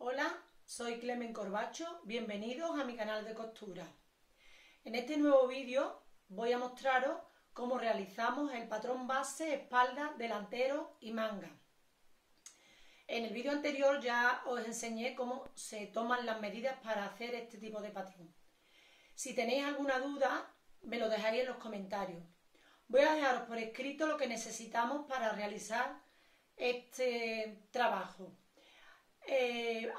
Hola, soy Clemen Corbacho, bienvenidos a mi canal de costura. En este nuevo vídeo voy a mostraros cómo realizamos el patrón base, espalda, delantero y manga. En el vídeo anterior ya os enseñé cómo se toman las medidas para hacer este tipo de patrón. Si tenéis alguna duda, me lo dejáis en los comentarios. Voy a dejaros por escrito lo que necesitamos para realizar este trabajo.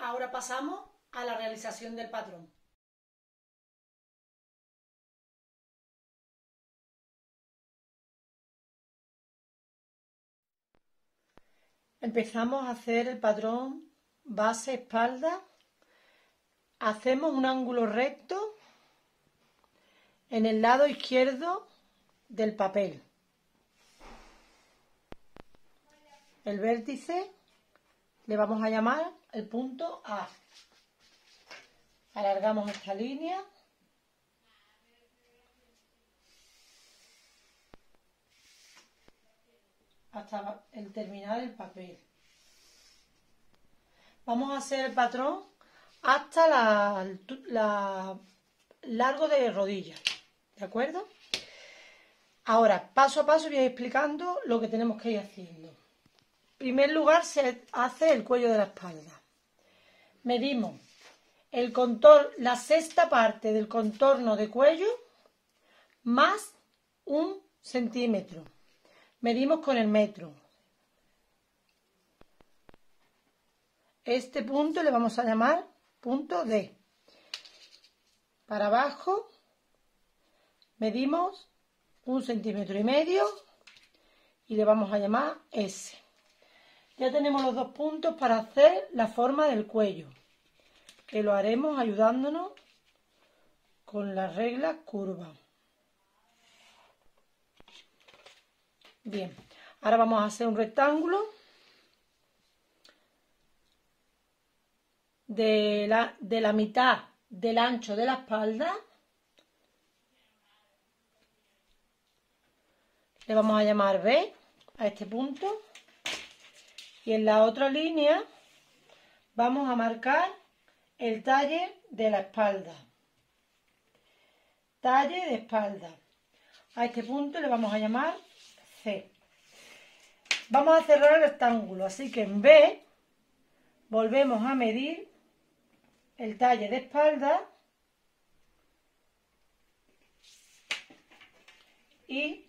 Ahora pasamos a la realización del patrón. Empezamos a hacer el patrón base espalda. Hacemos un ángulo recto en el lado izquierdo del papel. El vértice le vamos a llamar el punto A. Alargamos esta línea hasta el terminar el papel. Vamos a hacer el patrón hasta la largo de rodillas, ¿de acuerdo? Ahora, paso a paso voy a ir explicando lo que tenemos que ir haciendo. En primer lugar se hace el cuello de la espalda. Medimos el contorno, la sexta parte del contorno de cuello más 1 centímetro. Medimos con el metro. Este punto le vamos a llamar punto D. Para abajo medimos 1,5 centímetros y le vamos a llamar S. Ya tenemos los dos puntos para hacer la forma del cuello, que lo haremos ayudándonos con la regla curva. Bien, ahora vamos a hacer un rectángulo de la mitad del ancho de la espalda. Le vamos a llamar B a este punto. Y en la otra línea vamos a marcar el talle de la espalda. Talle de espalda. A este punto le vamos a llamar C. Vamos a cerrar el rectángulo, así que en B volvemos a medir el talle de espalda y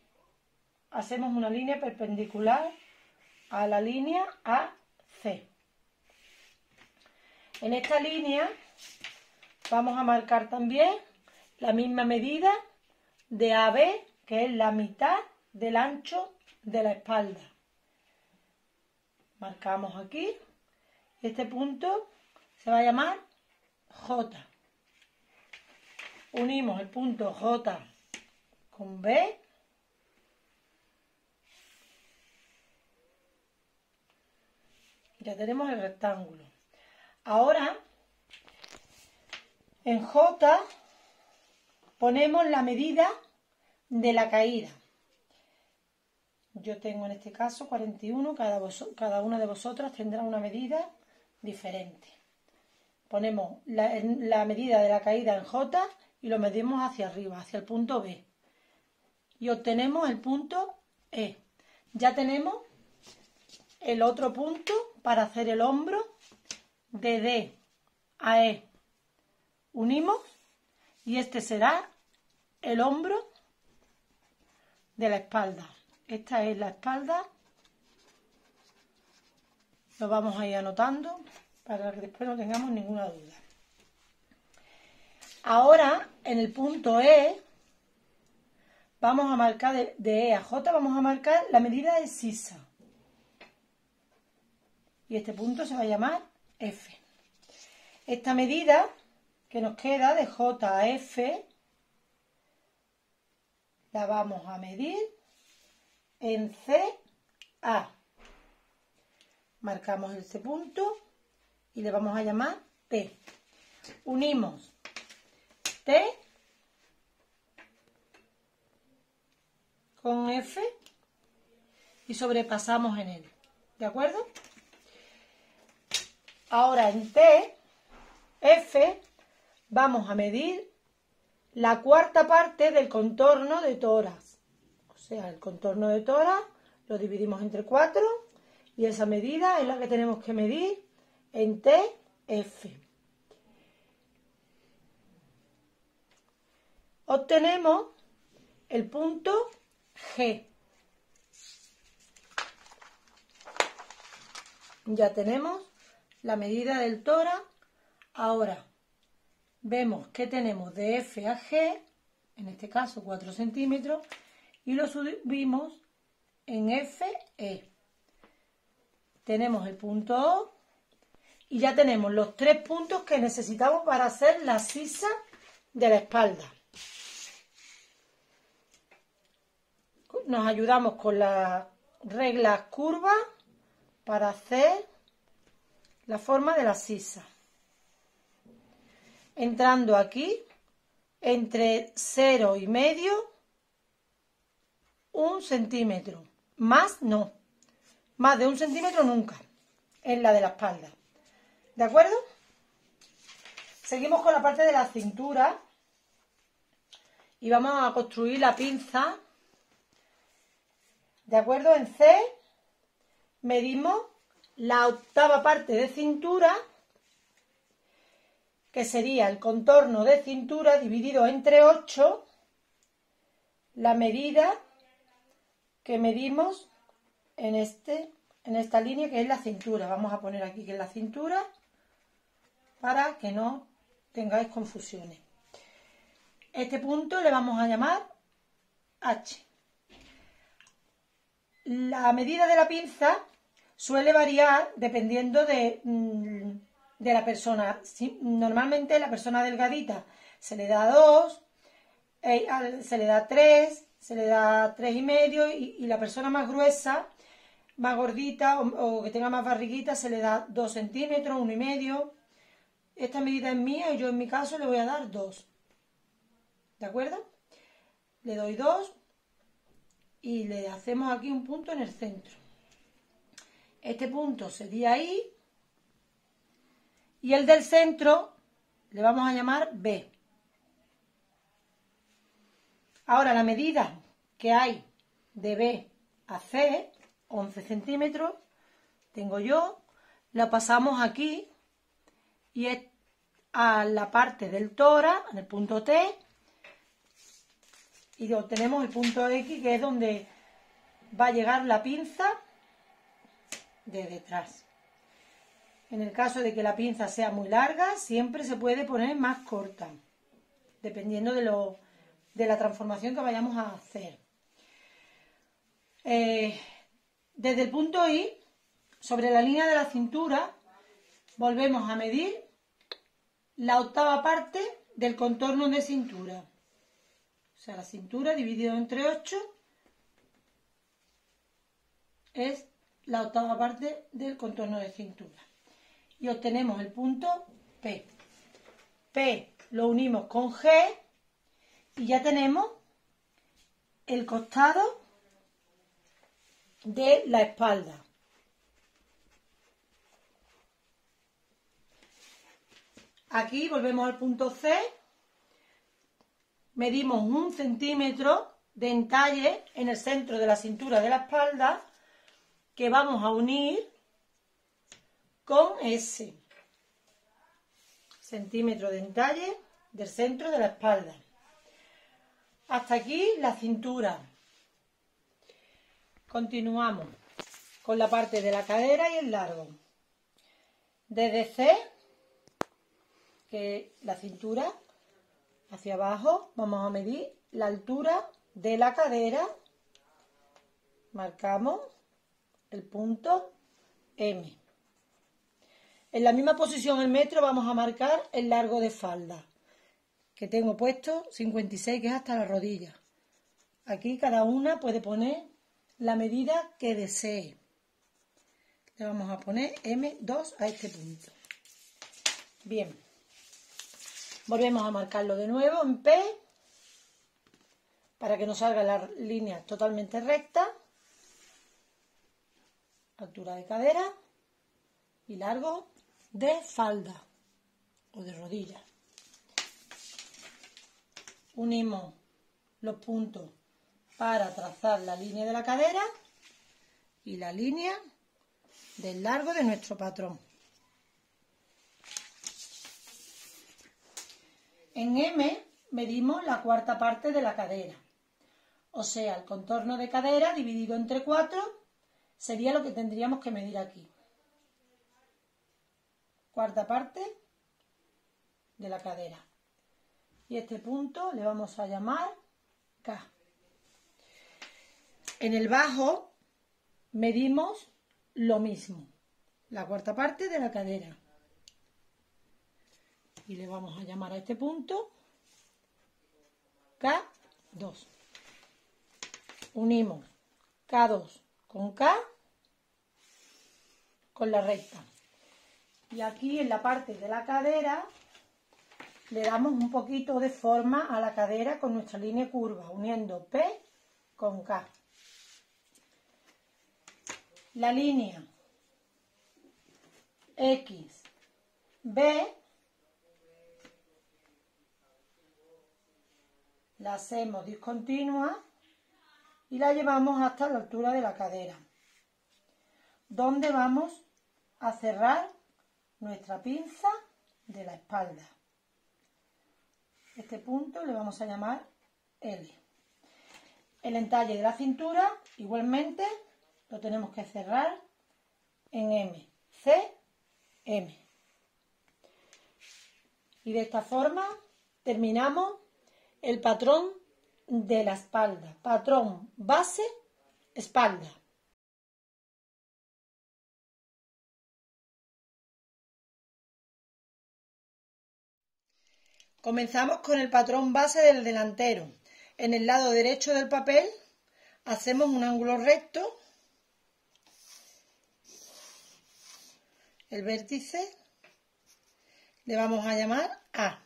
hacemos una línea perpendicular a la línea AC. En esta línea vamos a marcar también la misma medida de AB, que es la mitad del ancho de la espalda. Marcamos aquí. Este punto se va a llamar J. Unimos el punto J con B. Ya tenemos el rectángulo. Ahora, en J ponemos la medida de la caída. Yo tengo en este caso 41, cada una de vosotras tendrá una medida diferente. Ponemos la medida de la caída en J y lo medimos hacia arriba, hacia el punto B. Y obtenemos el punto E. Ya tenemos el otro punto para hacer el hombro de D a E. Unimos y este será el hombro de la espalda. Esta es la espalda. Lo vamos a ir anotando para que después no tengamos ninguna duda. Ahora, en el punto E, vamos a marcar de E a J, vamos a marcar la medida de sisa. Y este punto se va a llamar F. Esta medida que nos queda de J a F la vamos a medir en CA. Marcamos este punto y le vamos a llamar T. Unimos T con F y sobrepasamos en él. ¿De acuerdo? Ahora en T, F, vamos a medir la cuarta parte del contorno de tórax. O sea, el contorno de tórax lo dividimos entre 4 y esa medida es la que tenemos que medir en TF. Obtenemos el punto G. Ya tenemos la medida del tórax. Ahora vemos que tenemos de F a G, en este caso 4 centímetros, y lo subimos en FE. Tenemos el punto O y ya tenemos los 3 puntos que necesitamos para hacer la sisa de la espalda. Nos ayudamos con las reglas curvas para hacer la forma de la sisa. Entrando aquí, entre 0,5, 1 centímetro. Más no. Más de 1 centímetro nunca. En la de la espalda. ¿De acuerdo? Seguimos con la parte de la cintura. Y vamos a construir la pinza. ¿De acuerdo? En C medimos la octava parte de cintura, que sería el contorno de cintura dividido entre 8, la medida que medimos en esta línea que es la cintura. Vamos a poner aquí que es la cintura para que no tengáis confusiones. Este punto le vamos a llamar H. La medida de la pinza suele variar dependiendo de la persona. Normalmente la persona delgadita se le da 2, se le da 3, se le da 3,5 y la persona más gruesa, más gordita o que tenga más barriguita se le da 2 centímetros, 1,5. Esta medida es mía y yo en mi caso le voy a dar 2. ¿De acuerdo? Le doy 2 y le hacemos aquí un punto en el centro. Este punto sería I y el del centro le vamos a llamar B. Ahora la medida que hay de B a C, 11 centímetros, tengo yo, la pasamos aquí y es a la parte del tórax, en el punto T, y obtenemos el punto X, que es donde va a llegar la pinza de detrás. En el caso de que la pinza sea muy larga, siempre se puede poner más corta, dependiendo de la transformación que vayamos a hacer. Desde el punto I, sobre la línea de la cintura, volvemos a medir la octava parte del contorno de cintura. O sea, la cintura dividido entre 8 es la octava parte del contorno de cintura. Y obtenemos el punto P. P lo unimos con G y ya tenemos el costado de la espalda. Aquí volvemos al punto C. Medimos 1 centímetro de entalle en el centro de la cintura de la espalda que vamos a unir con S. Centímetro de entalle del centro de la espalda. Hasta aquí la cintura. Continuamos con la parte de la cadera y el largo. Desde C, que es la cintura, hacia abajo, vamos a medir la altura de la cadera. Marcamos el punto M. En la misma posición el metro vamos a marcar el largo de falda, que tengo puesto 56, que es hasta la rodilla. Aquí cada una puede poner la medida que desee. Le vamos a poner M2 a este punto. Bien. Volvemos a marcarlo de nuevo en P, para que nos salga la línea totalmente recta. Altura de cadera y largo de falda o de rodilla. Unimos los puntos para trazar la línea de la cadera y la línea del largo de nuestro patrón. En M medimos la cuarta parte de la cadera, o sea, el contorno de cadera dividido entre 4 sería lo que tendríamos que medir aquí. Cuarta parte de la cadera. Y este punto le vamos a llamar K. En el bajo medimos lo mismo, la cuarta parte de la cadera. Y le vamos a llamar a este punto K2. Unimos K2 con K con la recta. Y aquí en la parte de la cadera le damos un poquito de forma a la cadera con nuestra línea curva, uniendo P con K. La línea X, B, la hacemos discontinua y la llevamos hasta la altura de la cadera, donde vamos a cerrar nuestra pinza de la espalda. Este punto le vamos a llamar L. El entalle de la cintura igualmente lo tenemos que cerrar en M, C, M. Y de esta forma terminamos el patrón de la espalda, patrón base, espalda. Comenzamos con el patrón base del delantero. En el lado derecho del papel hacemos un ángulo recto, el vértice le vamos a llamar A.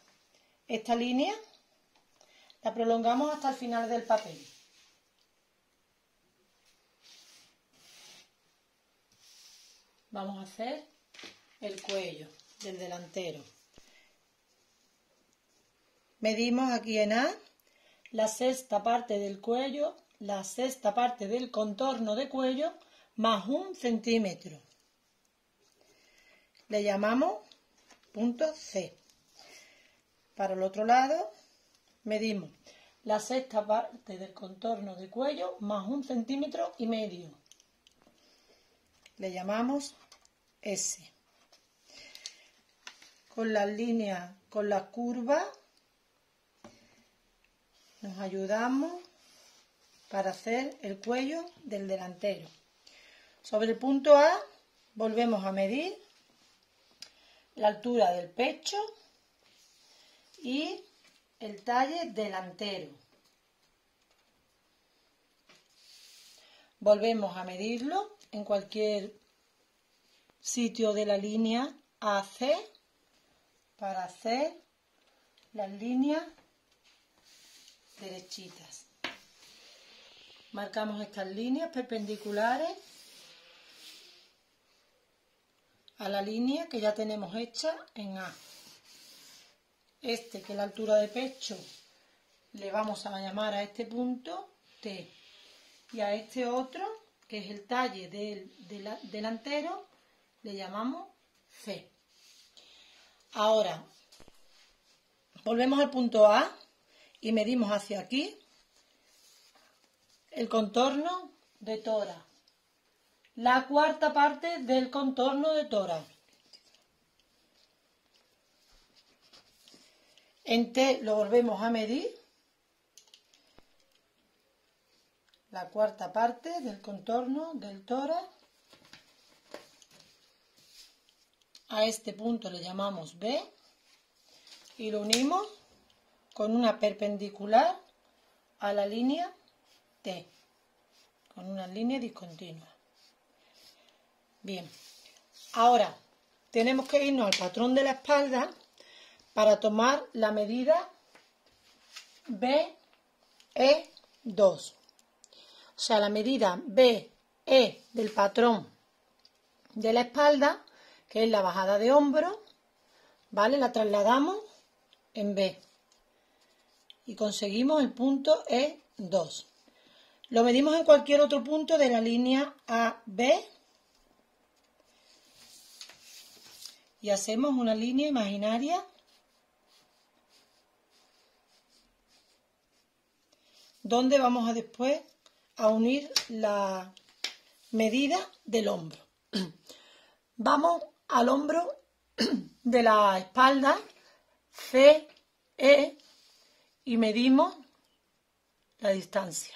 Esta línea la prolongamos hasta el final del papel. Vamos a hacer el cuello del delantero. Medimos aquí en A la sexta parte del cuello, la sexta parte del contorno de cuello, más 1 centímetro. Le llamamos punto C. Para el otro lado medimos la sexta parte del contorno de cuello más 1,5 centímetros. Le llamamos S. Con las líneas, con las curvas, nos ayudamos para hacer el cuello del delantero. Sobre el punto A volvemos a medir la altura del pecho y el talle delantero. Volvemos a medirlo en cualquier sitio de la línea AC para hacer las líneas derechitas. Marcamos estas líneas perpendiculares a la línea que ya tenemos hecha en A. Este, que es la altura de pecho, le vamos a llamar a este punto T. Y a este otro, que es el talle del delantero, le llamamos C. Ahora, volvemos al punto A y medimos hacia aquí el contorno de tórax. La cuarta parte del contorno de tórax. En T lo volvemos a medir. La cuarta parte del contorno del tórax. A este punto le llamamos B y lo unimos con una perpendicular a la línea T, con una línea discontinua. Bien, ahora tenemos que irnos al patrón de la espalda para tomar la medida BE2. O sea, la medida BE del patrón de la espalda que es la bajada de hombro, ¿vale? La trasladamos en B y conseguimos el punto E2. Lo medimos en cualquier otro punto de la línea AB y hacemos una línea imaginaria donde vamos a después a unir la medida del hombro. Vamos al hombro de la espalda CE y medimos la distancia.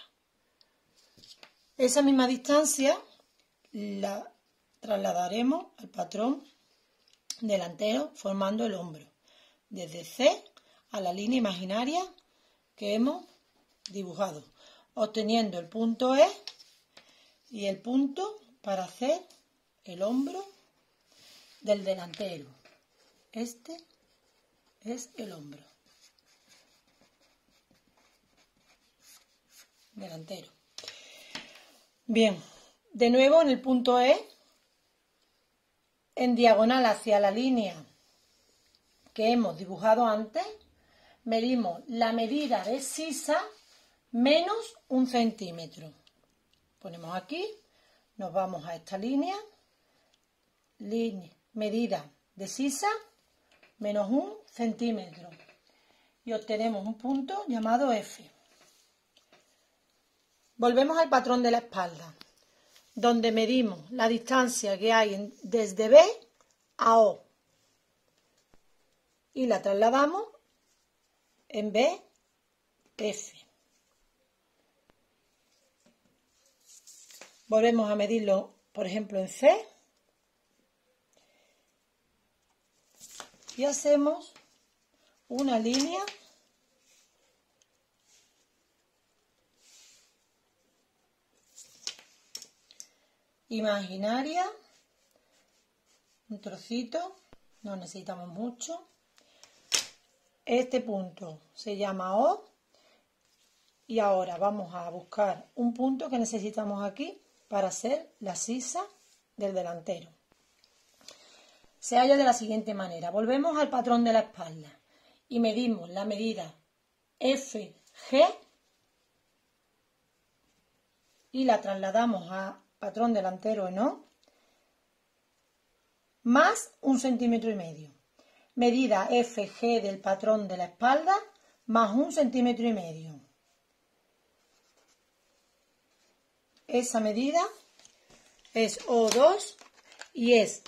Esa misma distancia la trasladaremos al patrón delantero formando el hombro desde C a la línea imaginaria que hemos dibujado, obteniendo el punto E y el punto para hacer el hombro del delantero. Este es el hombro delantero. Bien, de nuevo en el punto E, en diagonal hacia la línea que hemos dibujado antes, medimos la medida de sisa menos 1 centímetro. Ponemos aquí, nos vamos a esta línea, medida de sisa menos 1 centímetro y obtenemos un punto llamado F. Volvemos al patrón de la espalda, donde medimos la distancia que hay desde B a O y la trasladamos en B, F. Volvemos a medirlo, por ejemplo, en C y hacemos una línea imaginaria, un trocito, no necesitamos mucho. Este punto se llama O y ahora vamos a buscar un punto que necesitamos aquí para hacer la sisa del delantero. Se halla de la siguiente manera. Volvemos al patrón de la espalda y medimos la medida FG y la trasladamos a patrón delantero en O más 1,5 centímetros. Medida FG del patrón de la espalda más 1,5 centímetros. Esa medida es O2 y es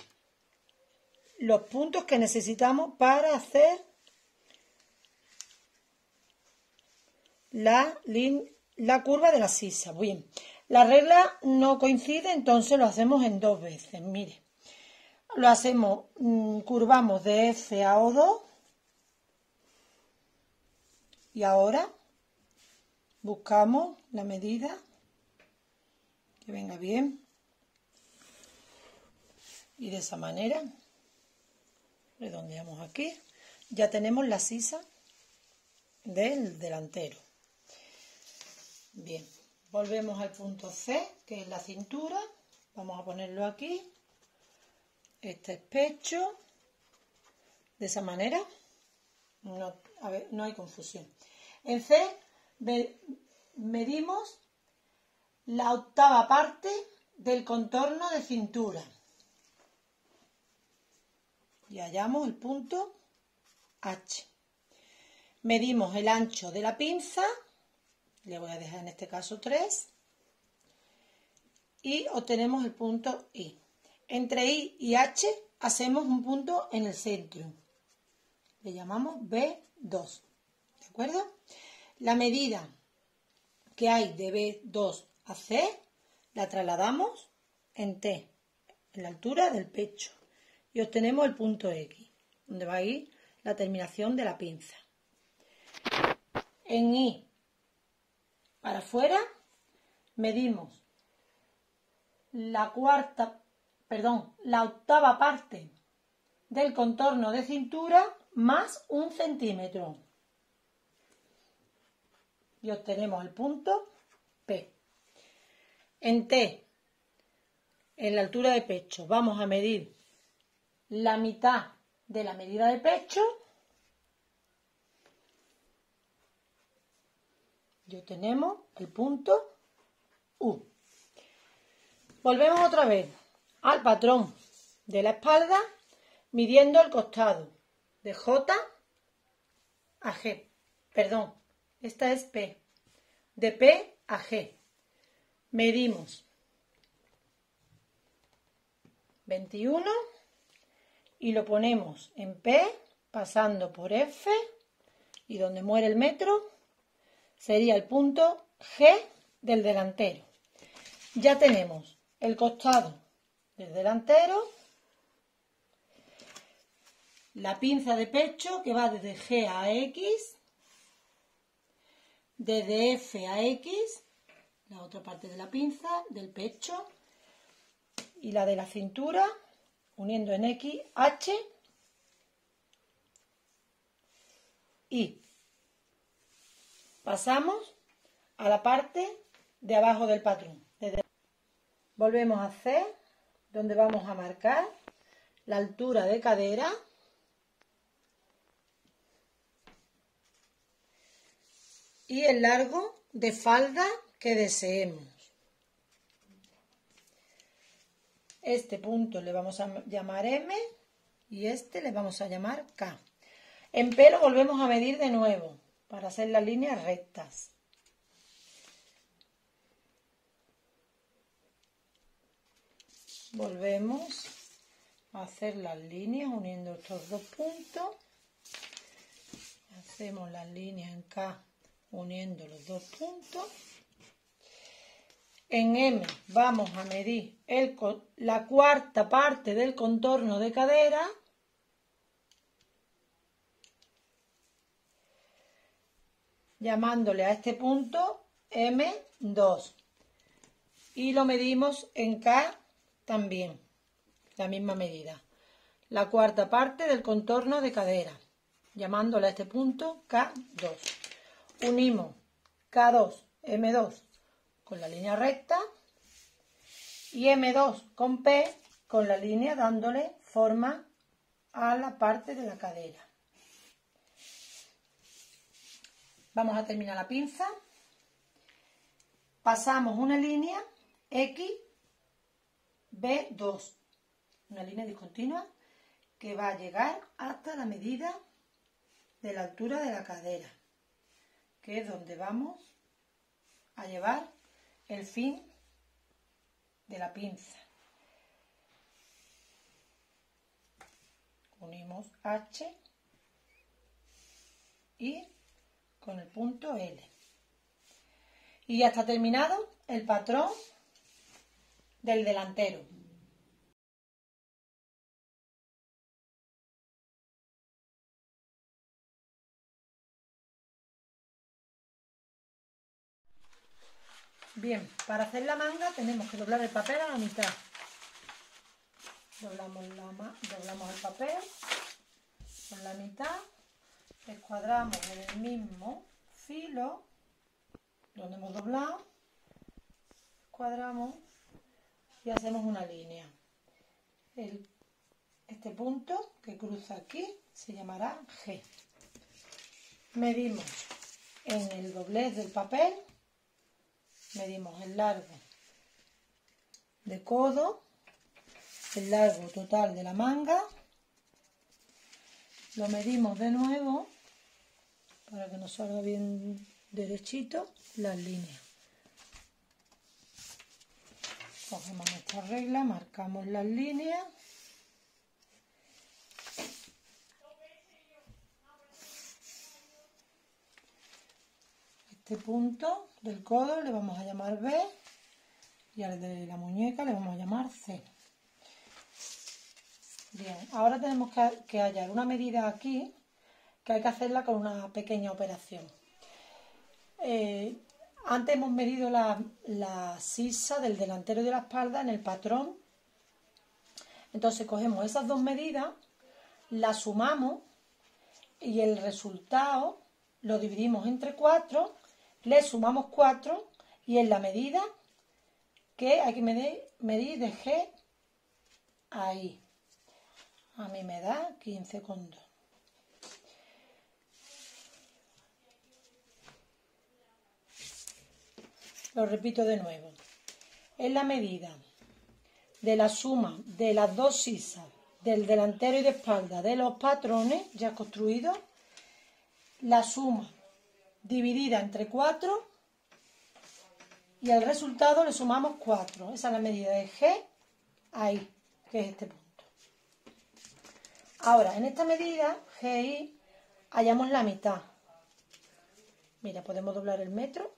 los puntos que necesitamos para hacer la curva de la sisa. Bien, la regla no coincide, entonces lo hacemos en 2 veces. Mire, lo hacemos, curvamos de F a O2 y ahora buscamos la medida que venga bien y de esa manera redondeamos aquí. Ya tenemos la sisa del delantero. Bien, volvemos al punto C, que es la cintura. Vamos a ponerlo aquí. Este es pecho. De esa manera. No hay confusión. En C medimos la octava parte del contorno de cintura. Y hallamos el punto H. Medimos el ancho de la pinza, le voy a dejar en este caso 3, y obtenemos el punto I. Entre I y H hacemos un punto en el centro, le llamamos B2, ¿de acuerdo? La medida que hay de B2 a C la trasladamos en T, en la altura del pecho, y obtenemos el punto X, donde va a ir la terminación de la pinza. En I, para afuera, medimos la octava parte del contorno de cintura más 1 centímetro. Y obtenemos el punto P. En T, en la altura de pecho, vamos a medir la mitad de la medida de pecho y obtenemos el punto U. Volvemos otra vez al patrón de la espalda midiendo el costado de J a G. Perdón, esta es P. De P a G. Medimos 21 y lo ponemos en P pasando por F y donde muere el metro sería el punto G del delantero. Ya tenemos el costado del delantero, la pinza de pecho que va desde G a X, desde F a X, la otra parte de la pinza del pecho, y la de la cintura uniendo en X, H y pasamos a la parte de abajo del patrón. Volvemos a hacer donde vamos a marcar la altura de cadera y el largo de falda que deseemos. Este punto le vamos a llamar M y este le vamos a llamar K. En P lo volvemos a medir de nuevo para hacer las líneas rectas. Volvemos a hacer las líneas uniendo estos dos puntos. Hacemos las líneas en K uniendo los dos puntos. En M vamos a medir la cuarta parte del contorno de cadera. Llamándole a este punto M2. Y lo medimos en K también, la misma medida. La cuarta parte del contorno de cadera, llamándole a este punto K2. Unimos K2, M2 con la línea recta y M2 con P con la línea dándole forma a la parte de la cadera. Vamos a terminar la pinza. Pasamos una línea X, B2, una línea discontinua que va a llegar hasta la medida de la altura de la cadera, que es donde vamos a llevar el fin de la pinza. Unimos H y con el punto L. Y ya está terminado el patrón del delantero. Bien, para hacer la manga tenemos que doblar el papel a la mitad. Doblamos el papel por la mitad, escuadramos en el mismo filo donde hemos doblado, escuadramos y hacemos una línea. Este punto que cruza aquí se llamará G. Medimos en el doblez del papel, medimos el largo de codo, el largo total de la manga, lo medimos de nuevo para que nos salga bien derechito las líneas. Cogemos nuestra regla, marcamos las líneas. Este punto del codo le vamos a llamar B y al de la muñeca le vamos a llamar C. Bien, ahora tenemos que hallar una medida aquí que hay que hacerla con una pequeña operación. Antes hemos medido la sisa del delantero y de la espalda en el patrón. Entonces cogemos esas dos medidas, las sumamos y el resultado lo dividimos entre 4, le sumamos 4 y en la medida que hay que medir de G a I. A mí me da 15,2. Lo repito de nuevo. Es la medida de la suma de las dos sisas del delantero y de espalda de los patrones ya construidos, la suma dividida entre 4 y al resultado le sumamos 4. Esa es la medida de G ahí, que es este punto. Ahora, en esta medida, GI, hallamos la mitad. Mira, podemos doblar el metro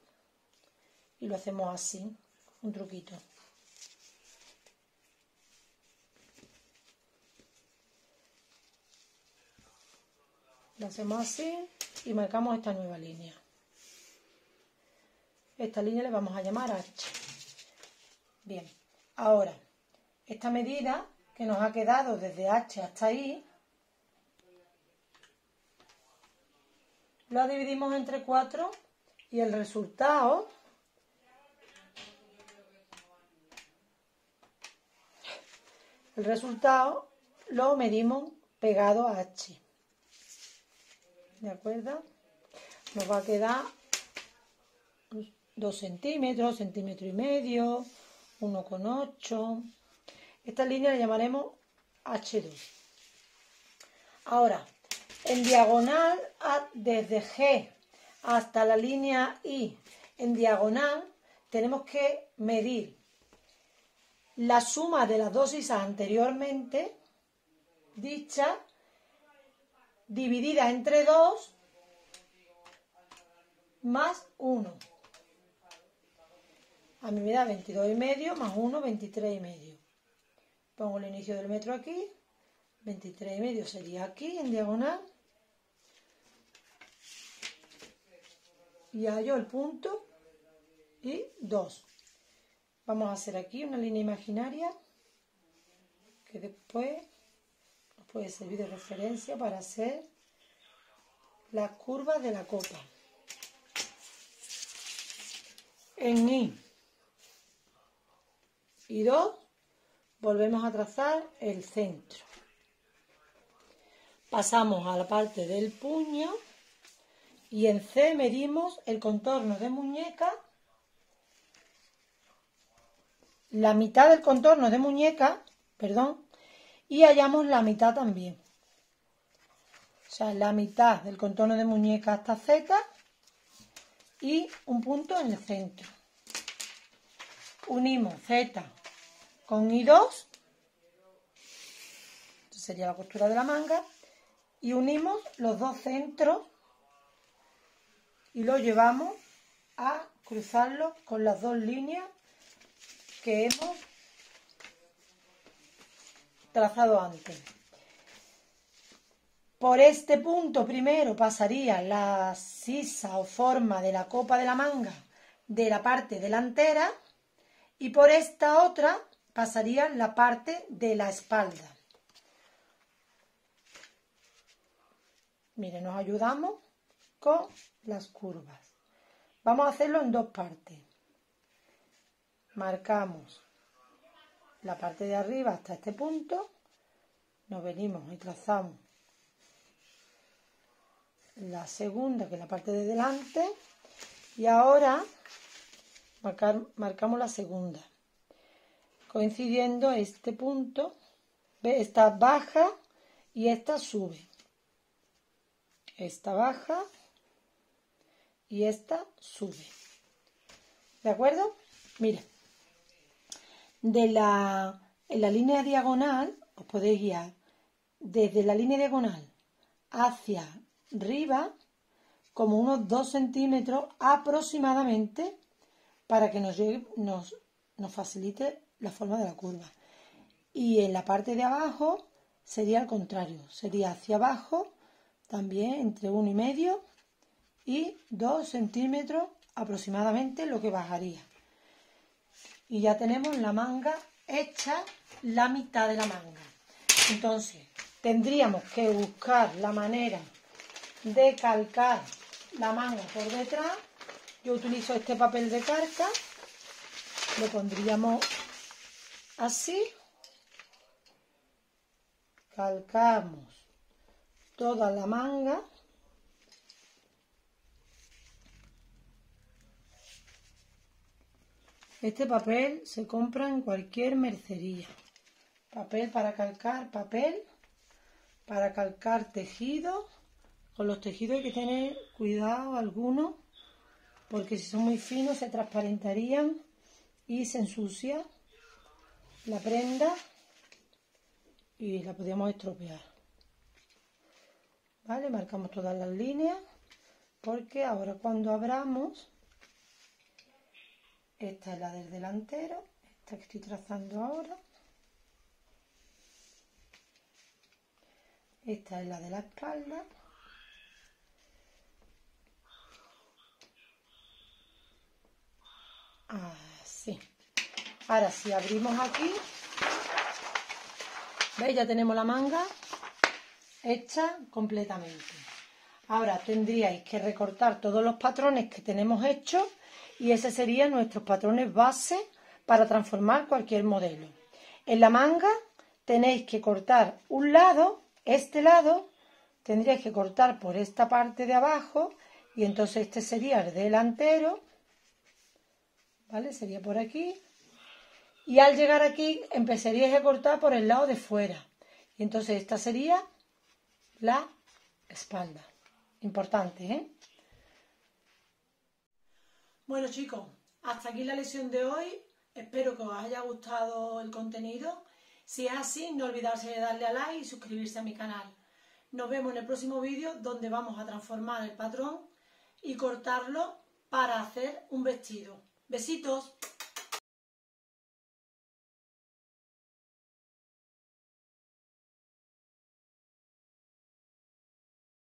y lo hacemos así, un truquito. Lo hacemos así y marcamos esta nueva línea. Esta línea le vamos a llamar H. Bien, ahora, esta medida que nos ha quedado desde H hasta I, lo dividimos entre 4 y el resultado lo medimos pegado a H. ¿De acuerdo? Nos va a quedar 2 centímetros, centímetro y medio, 1,8. Esta línea la llamaremos H2. Ahora, en diagonal, desde G hasta la línea I, en diagonal, tenemos que medir la suma de las dos sisas anteriormente dichas, dividida entre 2 más 1. A mí me da 22,5 más 1, 23,5. Pongo el inicio del metro aquí, 23,5 sería aquí en diagonal. Y hallo el punto y 2. Vamos a hacer aquí una línea imaginaria que después nos puede servir de referencia para hacer las curvas de la copa. En I y 2 volvemos a trazar el centro. Pasamos a la parte del puño y en C medimos el contorno de muñeca, la mitad del contorno de muñeca, y hallamos la mitad también. O sea, la mitad del contorno de muñeca hasta Z y un punto en el centro. Unimos Z con I2, esta sería la costura de la manga, y unimos los dos centros y lo llevamos a cruzarlo con las dos líneas que hemos trazado antes. Por este punto primero pasaría la sisa o forma de la copa de la manga de la parte delantera y por esta otra pasaría la parte de la espalda. Miren, nos ayudamos con las curvas. Vamos a hacerlo en dos partes. Marcamos la parte de arriba hasta este punto, nos venimos y trazamos la segunda, que es la parte de delante, y ahora marcamos la segunda, coincidiendo este punto. ¿Ve? Esta baja y esta sube. Esta baja y esta sube. ¿De acuerdo? Mira, en la línea diagonal os podéis guiar desde la línea diagonal hacia arriba como unos 2 centímetros aproximadamente para que nos facilite la forma de la curva. Y en la parte de abajo sería al contrario, sería hacia abajo también entre 1,5 y 2 centímetros aproximadamente lo que bajaría. Y ya tenemos la manga hecha, la mitad de la manga. Entonces tendríamos que buscar la manera de calcar la manga por detrás. Yo utilizo este papel de carca, lo pondríamos así, calcamos toda la manga. Este papel se compra en cualquier mercería. Papel para calcar tejido. Con los tejidos hay que tener cuidado algunos, porque si son muy finos se transparentarían y se ensucia la prenda y la podríamos estropear. Vale, marcamos todas las líneas, porque ahora cuando abramos, esta es la del delantero, esta que estoy trazando ahora, esta es la de la espalda, así. Ahora si abrimos aquí, ¿veis? Ya tenemos la manga hecha completamente. Ahora tendríais que recortar todos los patrones que tenemos hechos y ese serían nuestros patrones base para transformar cualquier modelo. En la manga tenéis que cortar un lado, este lado, tendríais que cortar por esta parte de abajo y entonces este sería el delantero, ¿vale? Sería por aquí. Y al llegar aquí empezaríais a cortar por el lado de fuera. Y entonces esta sería la espalda. Importante, ¿eh? Bueno chicos, hasta aquí la lección de hoy. Espero que os haya gustado el contenido. Si es así, no olvidarse de darle a like y suscribirse a mi canal. Nos vemos en el próximo vídeo donde vamos a transformar el patrón y cortarlo para hacer un vestido. Besitos.